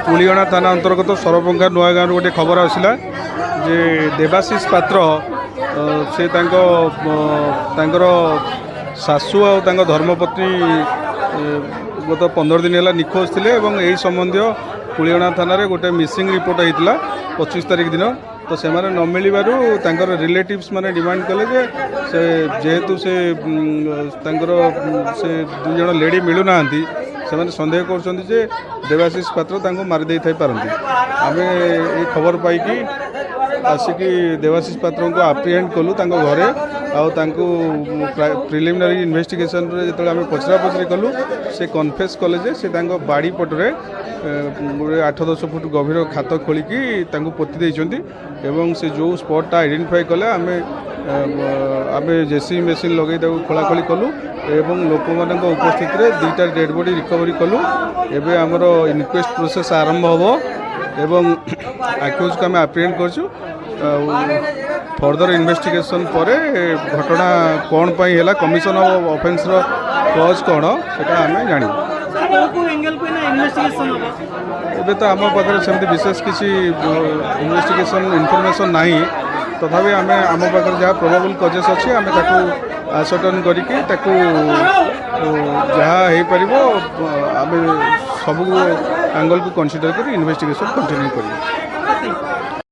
कुलियणा थाना अंतर्गत सरपंखा नुआ गाँव गोटे खबर आसला जे देवाशीष पात्र से तांकर सासु आ धर्मपत्नी गत 15 दिन है निखोज थे यही संबंधी कुलियणा थाना गोटे मिसिंग रिपोर्ट होता 25 तारीख दिन तो से न मिलवर रिलेटिव्स माने डिमांड कले से जेहेतु से से दुई जन लेडी मिलूना से सन्देह कर देवाशीष पात्र मारिदे पारती आम ये खबर पाई आसिकी देवाशीष पात्र को आप्रिहेंड कलु घरे प्रिलिमिनारी इन्वेस्टिगेशन जो आम पचरा पचरी कलु से कन्फेस कले से बाड़ी पटरे 8-10 फुट गभीर खात खोलिकी पोती देइछंती एवं से जो स्पॉटा आइडेंटिफाई कले आम जेसी मेसीन लगे खोलाखोली कलु एवं लोक मान उपस्थित रे 2टा डेड बॉडी रिकवरी कलु एबे हमरो इनक्वेस्ट प्रोसेस आरंभ होबो एवं आक्यूज को आम आप्रिहेंड करछु फर्दर इन्वेस्टिगेशन पर घटना कौन पाई है कमिशन ऑफ ऑफेंस रो कॉज कौन सेटा आम जानी एबे तो आम पाखे सेमती विशेष किसी इन्वेस्टिगेशन इनफॉरमेशन नहीं तथापि आम आम पाखे जहाँ प्रोबेबल कजेस अच्छी आम आसर्टन करके जहाँ हो पार आम सब एंगल को कंसीडर कर इन्वेस्टिगेशन कंटिन्यू कर।